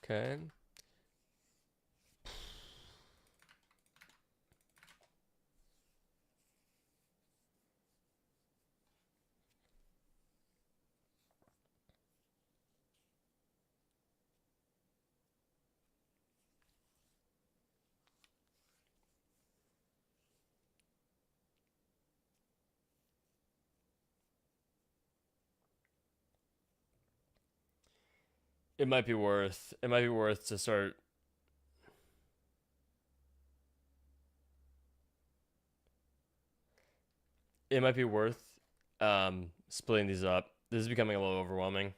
Okay. It might be worth to start. It might be worth splitting these up. This is becoming a little overwhelming.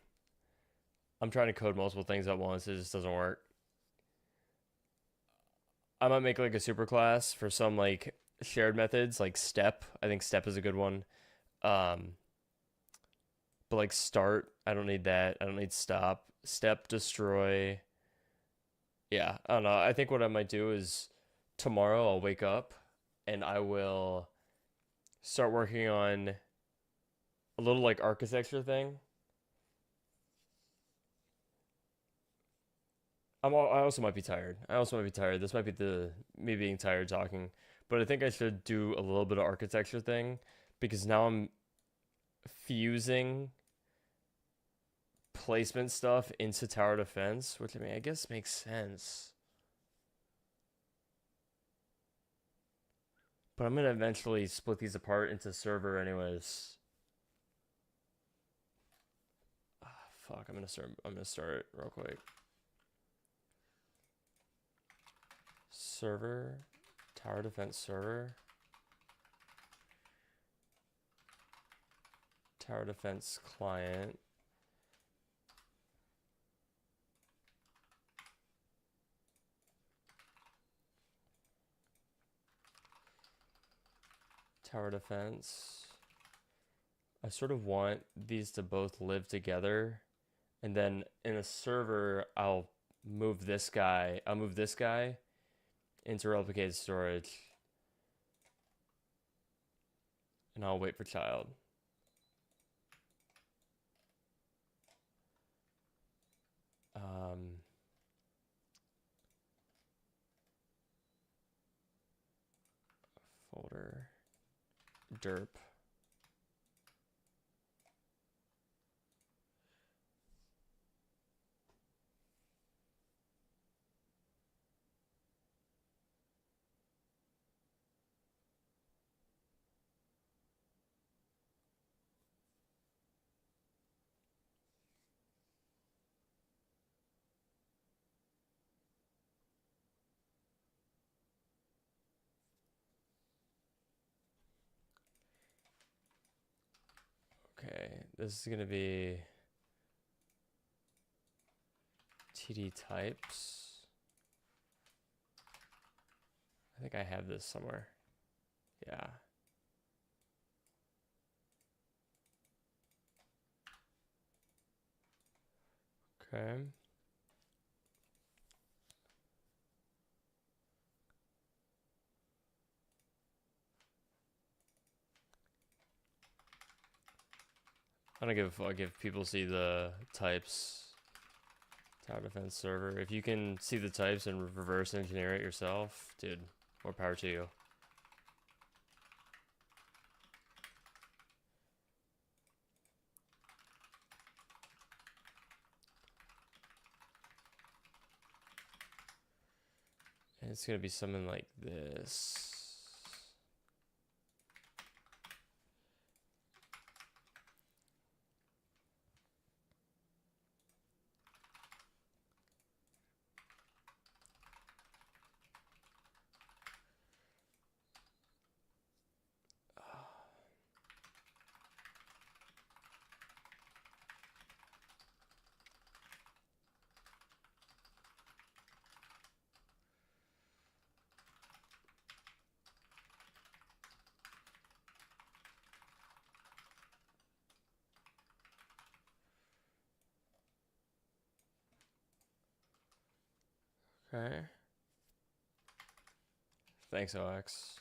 I'm trying to code multiple things at once. It just doesn't work. I might make like a superclass for some like shared methods, like step. I think step is a good one. Um, but like start, I don't need that. I don't need stop. Step, destroy. Yeah, I don't know. I think what I might do is tomorrow I'll wake up and I will start working on a little like architecture thing. I also might be tired. I also might be tired. This might be the me being tired talking, but I think I should do a little bit of architecture thing because now I'm fusing placement stuff into tower defense, which I mean I guess makes sense. But I'm gonna eventually split these apart into server anyways. Ah, fuck, I'm gonna start real quick. Server, tower defense server, tower defense client, tower defense. I sort of want these to both live together, and then in a server, I'll move this guy into replicated storage, and I'll wait for child. Um, folder, derp. Okay, this is gonna be TD types. I think I have this somewhere. Yeah. Okay. I don't give a fuck if people see the types. Tower defense server. If you can see the types and reverse engineer it yourself, dude, more power to you. And it's gonna be something like this. Okay. Thanks, OX.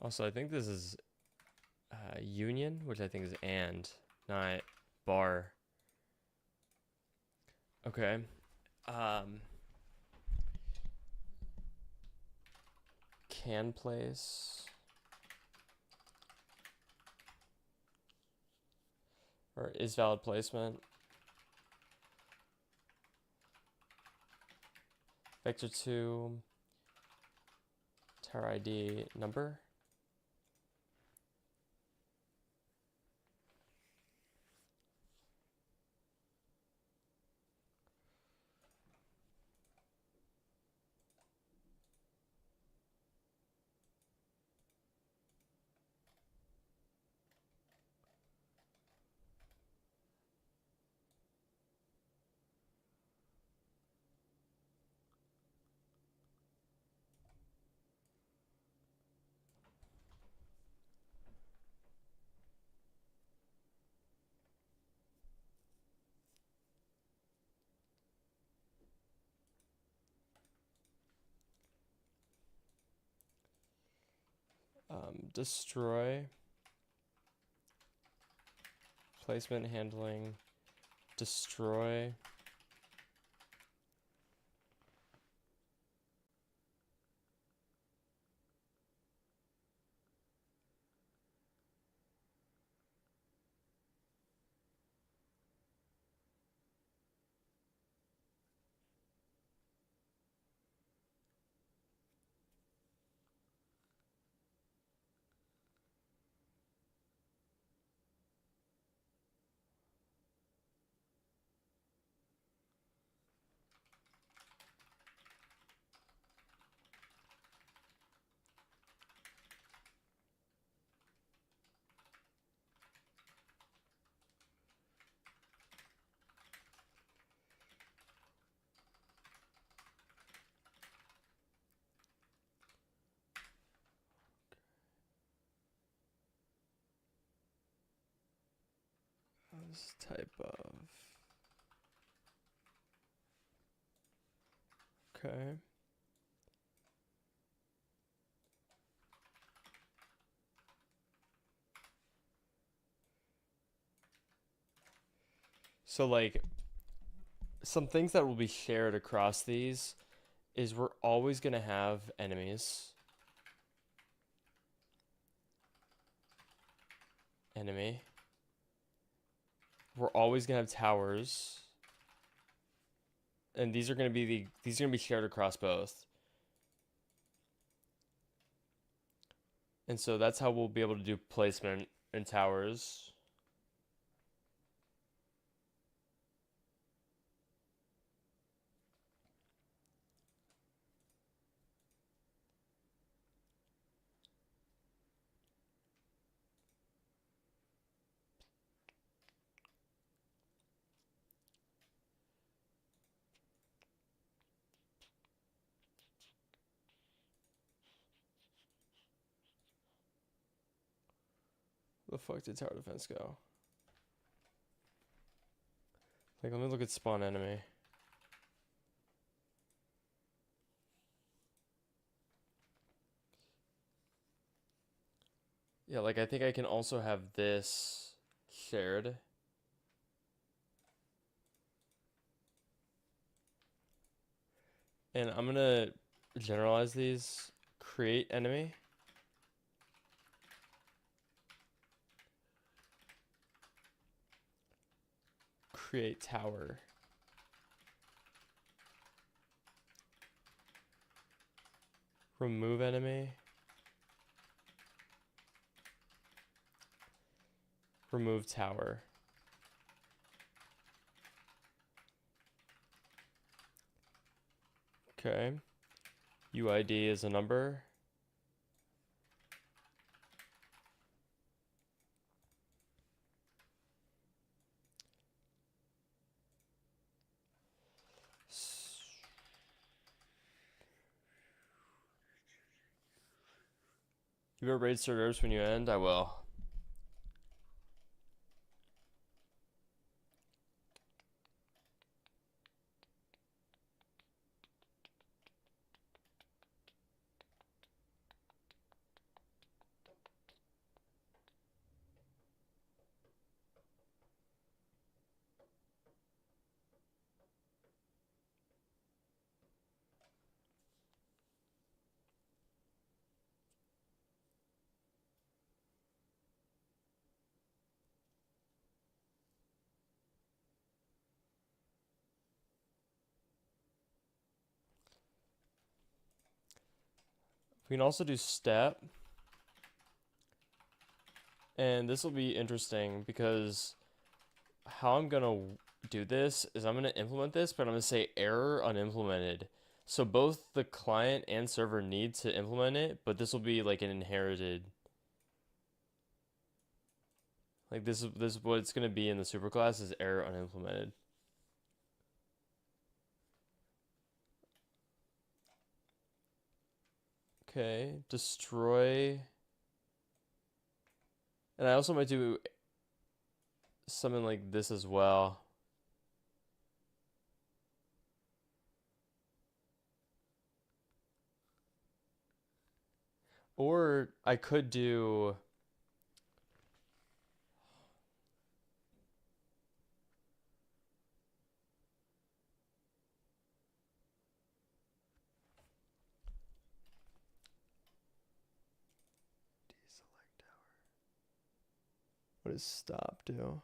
Also, I think this is union, which I think is and, not bar. Okay. Can place. Or is valid placement. Vector 2. Tower ID number. Destroy. Placement handling. Destroy. This type of. Okay. So like some things that will be shared across these is we're always going to have enemies. Enemy. We're always going to have towers. And these are going to be shared across both. And so that's how we'll be able to do placement in towers. Where the fuck did tower defense go? Like, let me look at spawn enemy. Yeah, like I think I can also have this shared. And I'm gonna generalize these. Create enemy. Create tower. Remove enemy. Remove tower. Okay. UID is a number. You better raid servers when you end? I will. We can also do step. And this will be interesting because how I'm going to do this is I'm going to implement this, but I'm going to say error unimplemented. So both the client and server need to implement it, but this will be like an inherited. Like this is what it's going to be in the superclass is error unimplemented. Okay, destroy. And I also might do something like this as well. Or I could do deselect tower. What does stop do?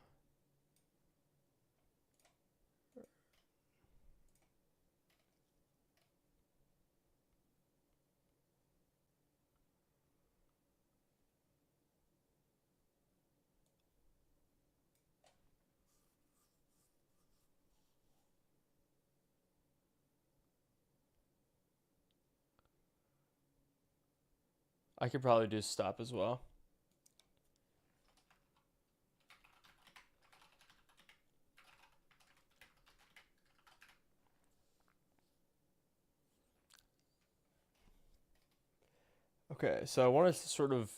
I could probably do stop as well. Okay, so I want to sort of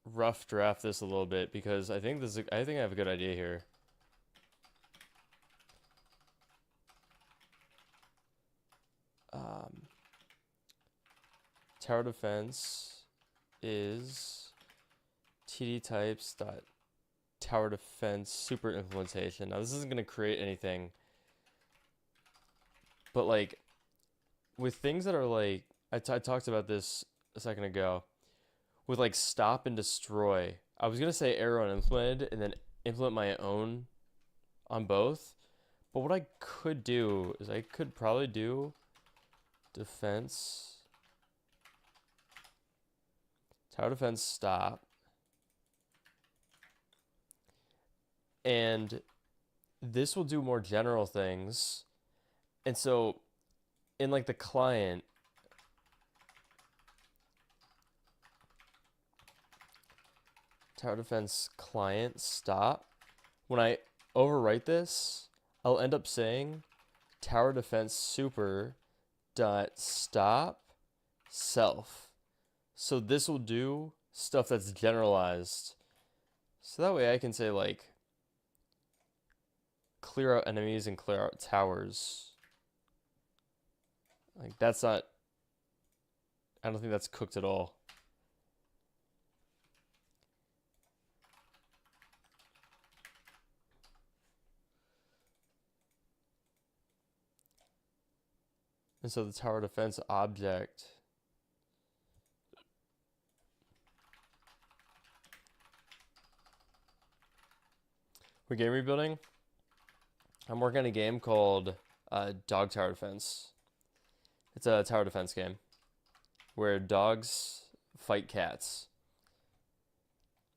rough draft this a little bit because I think I have a good idea here. Tower defense is td types dot tower defense super implementation. Now this isn't going to create anything, but like with things that are like I talked about this a second ago with like stop and destroy. I was gonna say arrow unimplemented and then implement my own on both, but what I could do is I could probably do defense tower defense stop, and this will do more general things. And so in like the client, tower defense client stop, when I overwrite this, I'll end up saying tower defense super dot stop self. So this will do stuff that's generalized. So that way I can say like clear out enemies and clear out towers. Like that's not, I don't think that's cooked at all. And so the tower defense object for game rebuilding, I'm working on a game called Dog Tower Defense. It's a tower defense game where dogs fight cats.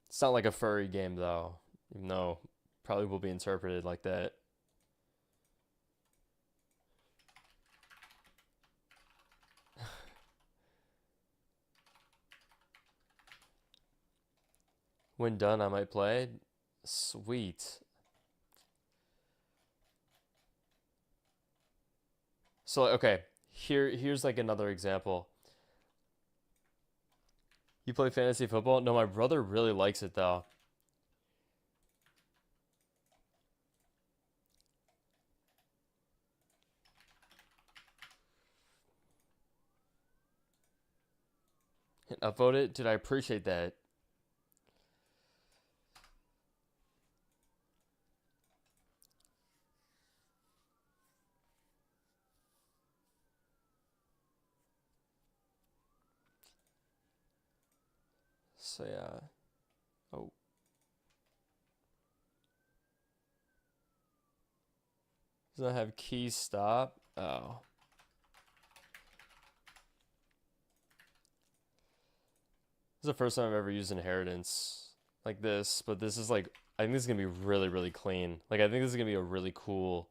It's not like a furry game though, even though probably will be interpreted like that. When done, I might play. Sweet. So okay, here's like another example. You play fantasy football? No, my brother really likes it though. Upvote it? Dude, I appreciate that. So yeah. Oh. Does not have key stop? Oh. is the first time I've ever used inheritance like this, but this is like I think this is gonna be really, really clean. Like I think this is gonna be a really cool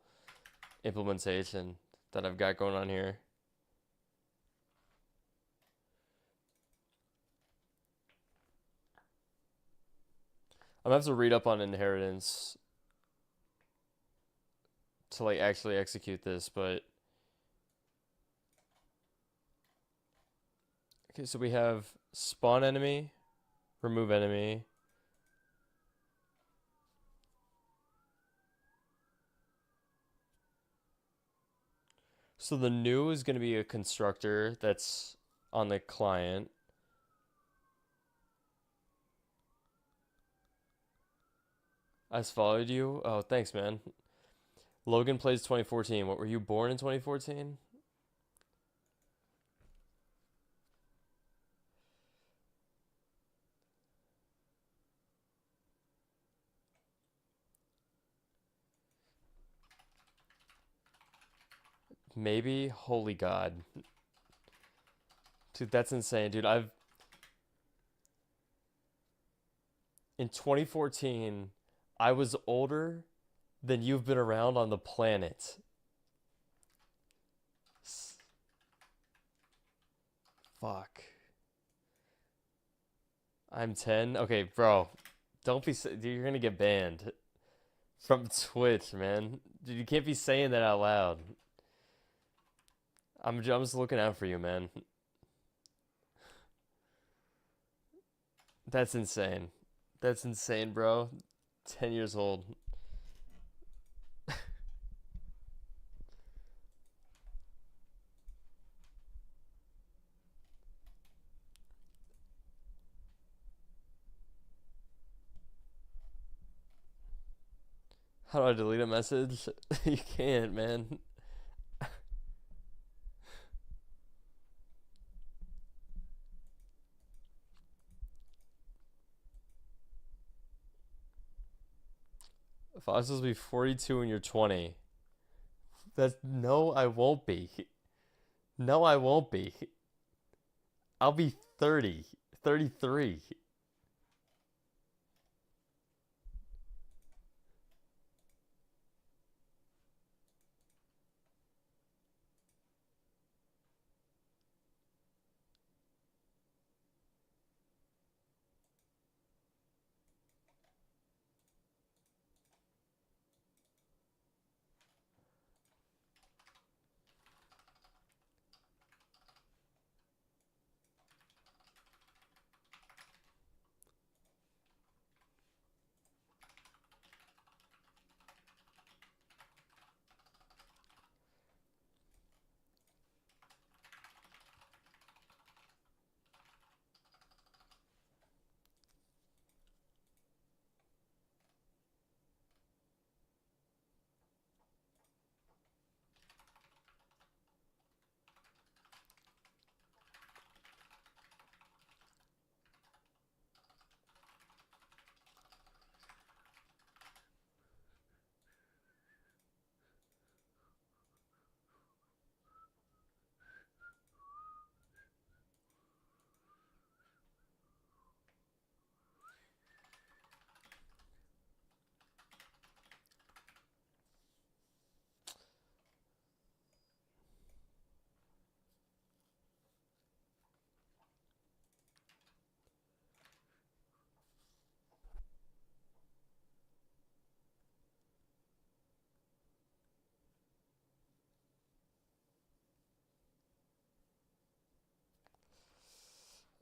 implementation that I've got going on here. I'm gonna have to read up on inheritance to like actually execute this, but okay, so we have spawn enemy, remove enemy. So the new is going to be a constructor that's on the client. I just followed you. Oh, thanks, man. Logan plays 2014. What, were you born in 2014? Maybe. Holy God. Dude, that's insane, dude. In 2014, I was older than you've been around on the planet. Fuck. I'm 10. Okay, bro. Don't be. Dude, you're gonna get banned from Twitch, man. Dude, you can't be saying that out loud. I'm just looking out for you, man. That's insane. That's insane, bro. 10 years old. How do I delete a message? You can't, man. If I was supposed to be 42 and you're 20, that's no, I won't be. No, I won't be. I'll be 30, 33.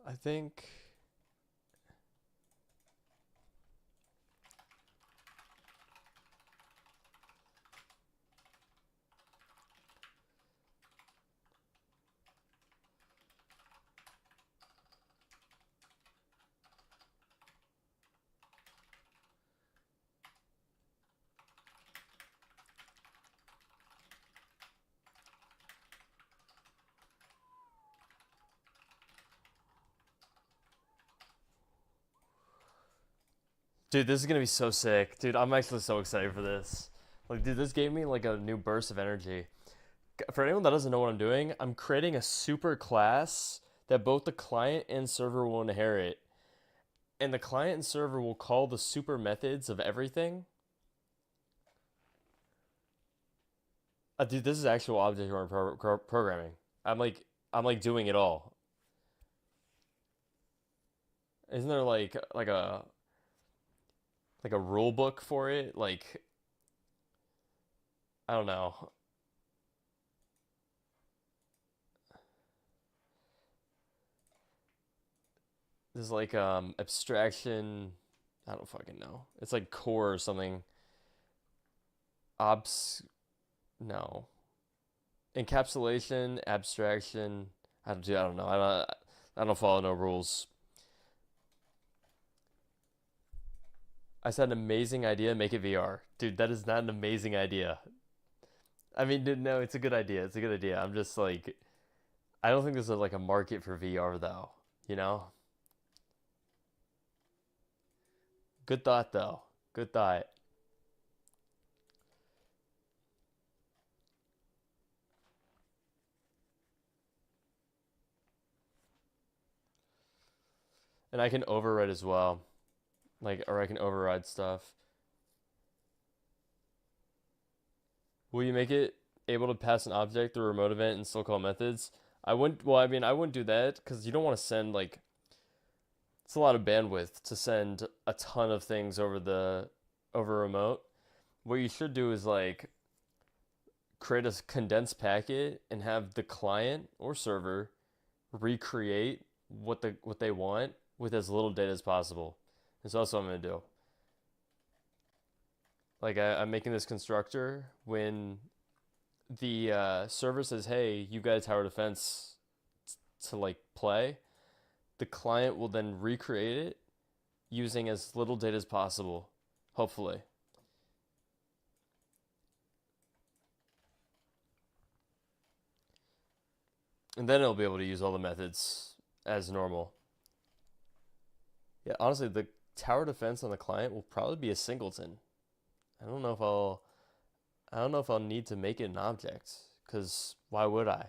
I think dude, this is gonna be so sick. Dude, I'm actually so excited for this. Like, dude, this gave me like a new burst of energy. For anyone that doesn't know what I'm doing, I'm creating a super class that both the client and server will inherit. and the client and server will call the super methods of everything. Dude, this is actual object-oriented programming. I'm like doing it all. Isn't there like a rule book for it? Like, I don't know. There's like abstraction. I don't fucking know. It's like core or something. Obs. No. Encapsulation, abstraction. I don't know. I don't follow no rules. I said an amazing idea. Make it VR, dude. That is not an amazing idea. I mean, no, it's a good idea. It's a good idea. I'm just like, I don't think there's like a market for VR though. You know. Good thought though. Good thought. And I can override as well. Like, or I can override stuff. Will you make it able to pass an object through a remote event and still call methods? I wouldn't. Well, I mean, I wouldn't do that because you don't want to send like it's a lot of bandwidth to send a ton of things over remote. What you should do is like create a condensed packet and have the client or server recreate what they want with as little data as possible. That's also what I'm gonna do. Like I'm making this constructor when the server says, "Hey, you got a tower defense to like play." The client will then recreate it using as little data as possible, hopefully. And then it'll be able to use all the methods as normal. Yeah, honestly, the tower defense on the client will probably be a singleton. I don't know if I'll I don't know if I'll need to make it an object, because why would I?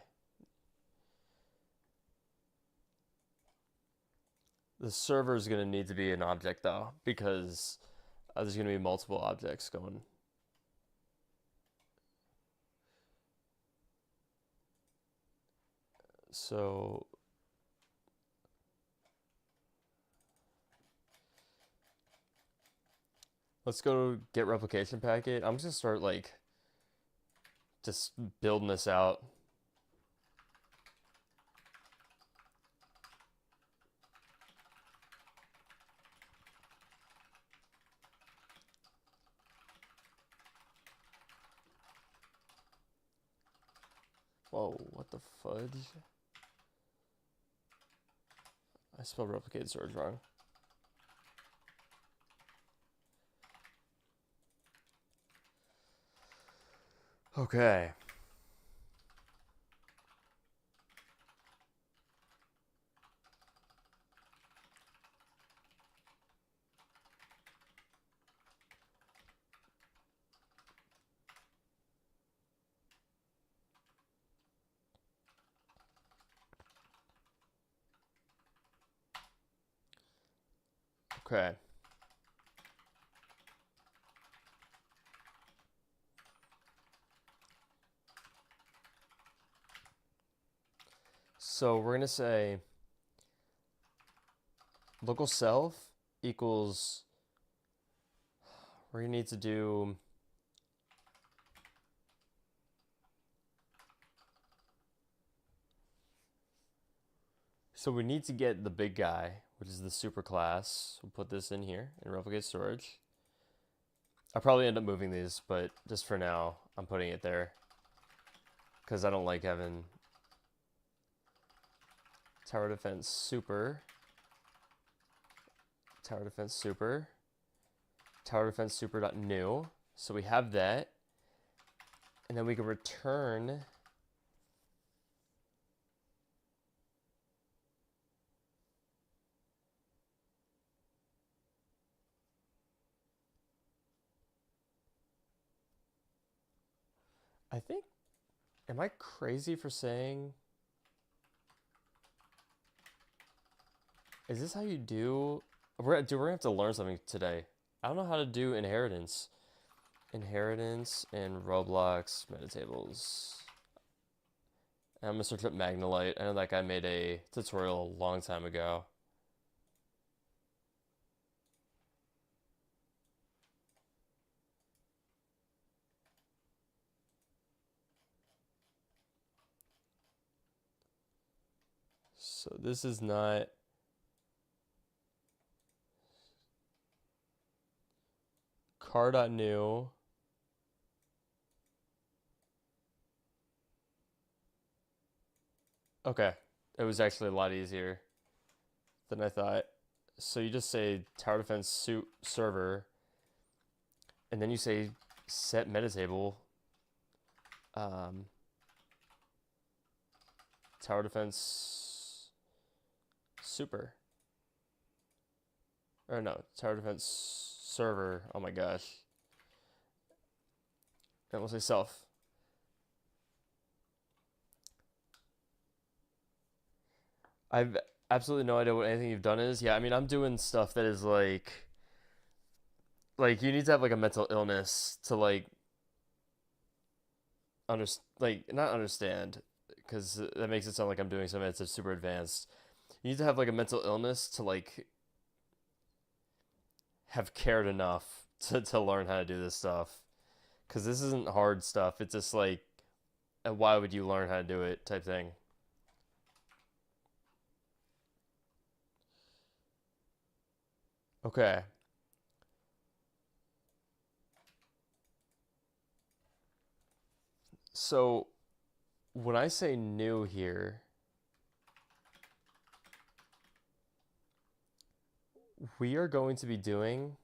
The server is going to need to be an object though, because there's going to be multiple objects going. So let's go get replication packet. I'm just gonna start like just building this out. Whoa, what the fudge? I spelled replicated storage wrong. Okay. Okay. So we're gonna say local self equals, we're gonna need to do so we need to get the big guy, which is the super class. We'll put this in here in replicate storage. I'll probably end up moving these, but just for now, I'm putting it there because I don't like having tower defense super, tower defense super, tower defense super dot new. So we have that, and then we can return I think, am I crazy for saying, is this how you do Dude, we're gonna have to learn something today. I don't know how to do inheritance. Inheritance in Roblox metatables. And I'm gonna search up Magnolite. I know that guy made a tutorial a long time ago. So this is not car.new. Okay. It was actually a lot easier than I thought. So you just say tower defense suit server, and then you say set metatable, um, tower defense super. Or no, tower defense server. Oh my gosh. And we'll say self. I've absolutely no idea what anything you've done is. Yeah, I mean, I'm doing stuff that is like you need to have like a mental illness to like like not understand because that makes it sound like I'm doing something that's super advanced. You need to have like a mental illness to like have cared enough to learn how to do this stuff because this isn't hard stuff. It's just like why would you learn how to do it type thing. Okay. So when I say new here, we are going to be doing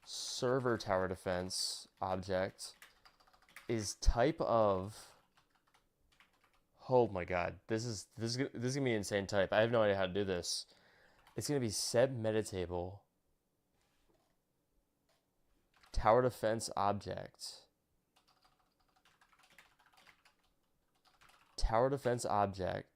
server tower defense object is type of, oh my god, this is gonna be an insane type. I have no idea how to do this. It's gonna be set metatable tower defense object. Tower defense object